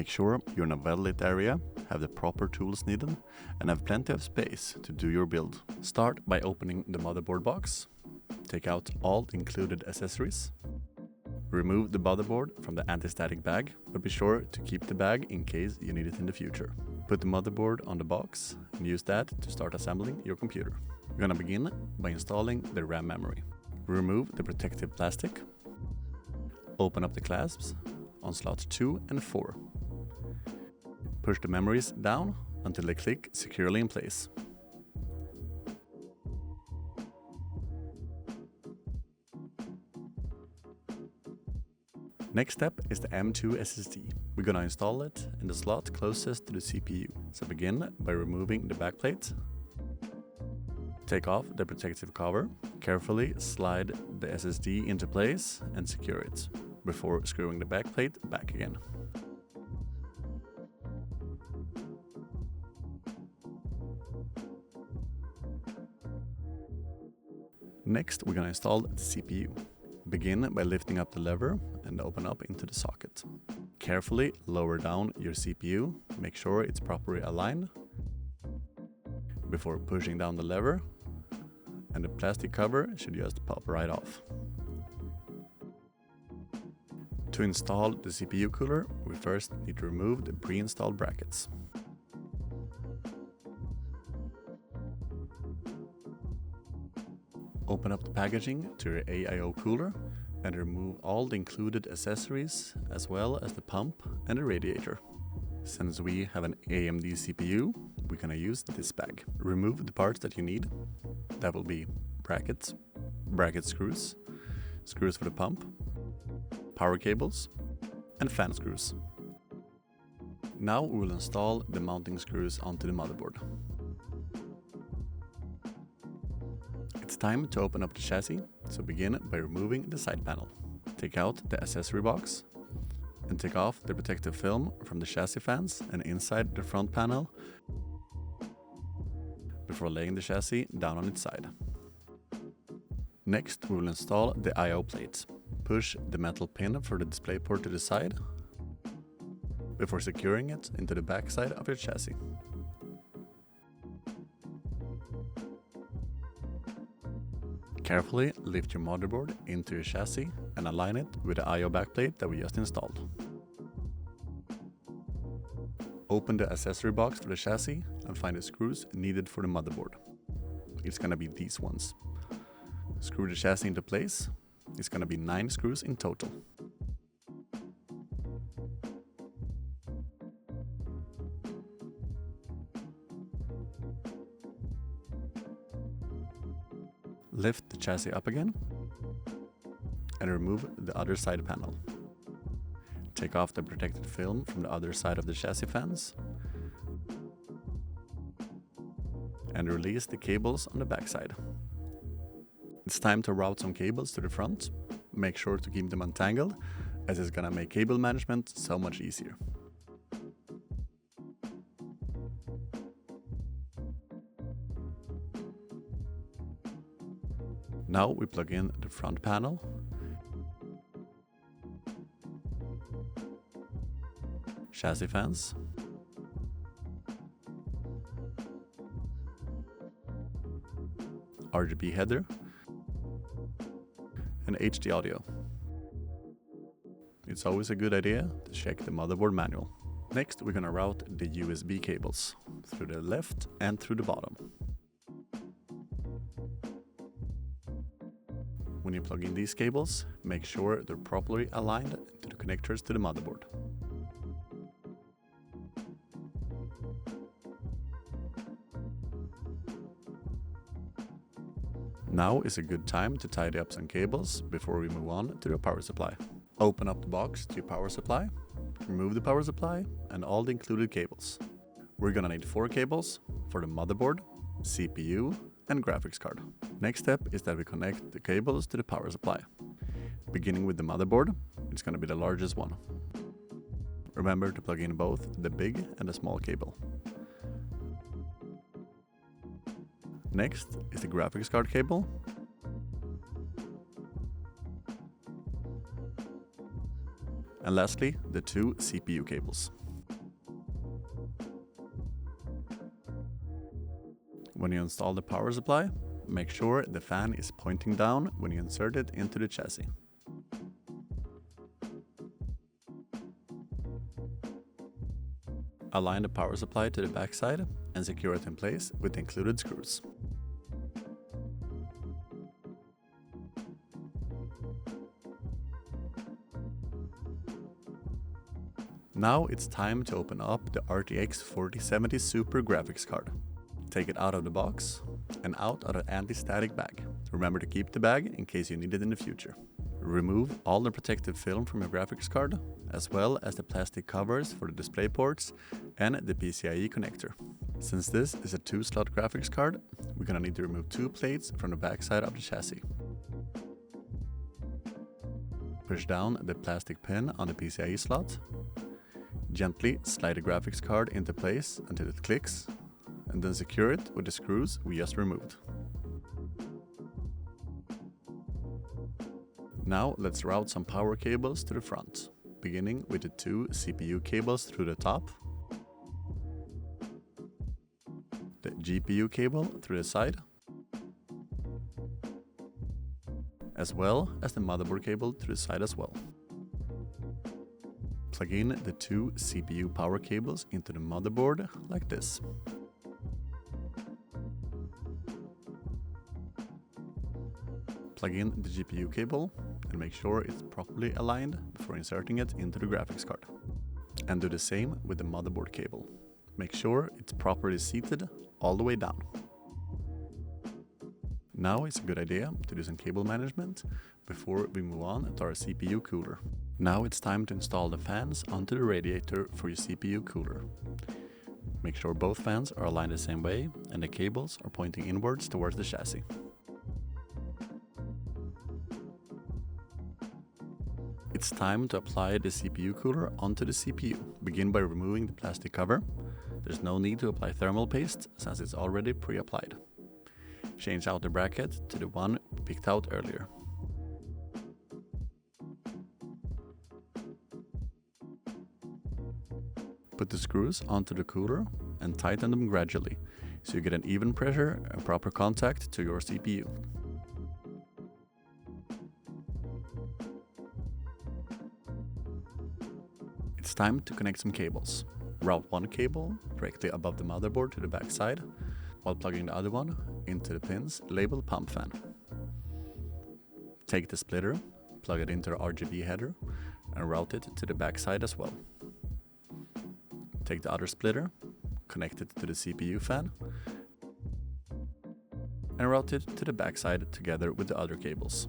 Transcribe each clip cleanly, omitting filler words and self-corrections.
Make sure you're in a well-lit area, have the proper tools needed, and have plenty of space to do your build. Start by opening the motherboard box. Take out all the included accessories. Remove the motherboard from the anti-static bag, but be sure to keep the bag in case you need it in the future. Put the motherboard on the box and use that to start assembling your computer. We're gonna begin by installing the RAM memory. Remove the protective plastic. Open up the clasps on slots 2 and 4. Push the memories down until they click securely in place. Next step is the M2 SSD. We're gonna install it in the slot closest to the CPU. So begin by removing the backplate. Take off the protective cover. Carefully slide the SSD into place and secure it before screwing the backplate back again. Next, we're gonna install the CPU. Begin by lifting up the lever and open up into the socket. Carefully lower down your CPU, make sure it's properly aligned before pushing down the lever, and the plastic cover should just pop right off. To install the CPU cooler, we first need to remove the pre-installed brackets. Open up the packaging to your AIO cooler and remove all the included accessories as well as the pump and the radiator. Since we have an AMD CPU, we're gonna use this bag. Remove the parts that you need. That will be brackets, bracket screws, screws for the pump, power cables, and fan screws. Now we will install the mounting screws onto the motherboard. It's time to open up the chassis, so begin by removing the side panel. Take out the accessory box and take off the protective film from the chassis fans and inside the front panel before laying the chassis down on its side. Next, we will install the I/O plate. Push the metal pin for the display port to the side before securing it into the back side of your chassis. Carefully lift your motherboard into your chassis and align it with the I/O backplate that we just installed. Open the accessory box for the chassis and find the screws needed for the motherboard. It's gonna be these ones. Screw the chassis into place. It's gonna be 9 screws in total. Lift the chassis up again and remove the other side panel. Take off the protected film from the other side of the chassis fans and release the cables on the back side. It's time to route some cables to the front. Make sure to keep them untangled, as it's gonna make cable management so much easier. Now we plug in the front panel. Chassis fans. RGB header. And HD audio. It's always a good idea to check the motherboard manual. Next, we're gonna route the USB cables through the left and through the bottom. When you plug in these cables, make sure they're properly aligned to the connectors to the motherboard. Now is a good time to tidy up some cables before we move on to the power supply. Open up the box to your power supply, remove the power supply and all the included cables. We're gonna need 4 cables for the motherboard, CPU and graphics card. Next step is that we connect the cables to the power supply. Beginning with the motherboard, it's gonna be the largest one. Remember to plug in both the big and the small cable. Next is the graphics card cable. And lastly, the 2 CPU cables. When you install the power supply, make sure the fan is pointing down when you insert it into the chassis. Align the power supply to the backside and secure it in place with the included screws. Now it's time to open up the RTX 4070 Super graphics card. Take it out of the box and out of the anti-static bag. Remember to keep the bag in case you need it in the future. Remove all the protective film from your graphics card, as well as the plastic covers for the display ports and the PCIe connector. Since this is a 2-slot graphics card, we're gonna need to remove 2 plates from the backside of the chassis. Push down the plastic pin on the PCIe slot. Gently slide the graphics card into place until it clicks, and then secure it with the screws we just removed. Now let's route some power cables to the front, beginning with the 2 CPU cables through the top, the GPU cable through the side, as well as the motherboard cable through the side as well. Plug in the 2 CPU power cables into the motherboard like this. Plug in the GPU cable and make sure it's properly aligned before inserting it into the graphics card. And do the same with the motherboard cable. Make sure it's properly seated all the way down. Now it's a good idea to do some cable management before we move on to our CPU cooler. Now it's time to install the fans onto the radiator for your CPU cooler. Make sure both fans are aligned the same way and the cables are pointing inwards towards the chassis. It's time to apply the CPU cooler onto the CPU. Begin by removing the plastic cover. There's no need to apply thermal paste since it's already pre-applied. Change out the bracket to the one we picked out earlier. Put the screws onto the cooler and tighten them gradually so you get an even pressure and proper contact to your CPU. It's time to connect some cables. Route one cable directly above the motherboard to the back side, while plugging the other one into the pins labeled pump fan. Take the splitter, plug it into the RGB header, and route it to the back side as well. Take the other splitter, connect it to the CPU fan, and route it to the back side together with the other cables.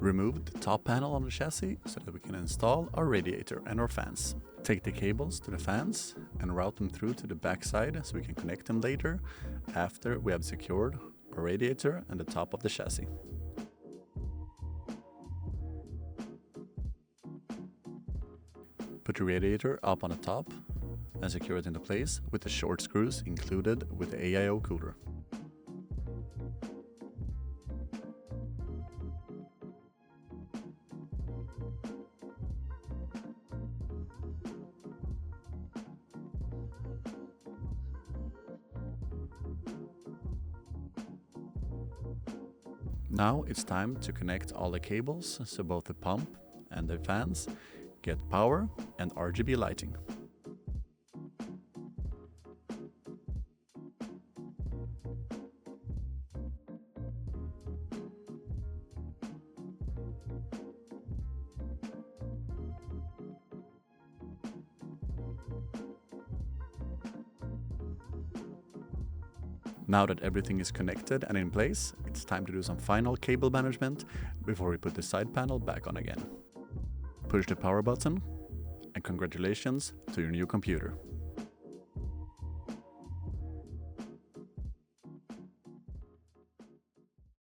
Remove the top panel on the chassis so that we can install our radiator and our fans. Take the cables to the fans and route them through to the back side so we can connect them later after we have secured our radiator and the top of the chassis. Put the radiator up on the top and secure it into place with the short screws included with the AIO cooler. Now it's time to connect all the cables so both the pump and the fans get power and RGB lighting. Now that everything is connected and in place, it's time to do some final cable management before we put the side panel back on again. Push the power button, and congratulations to your new computer.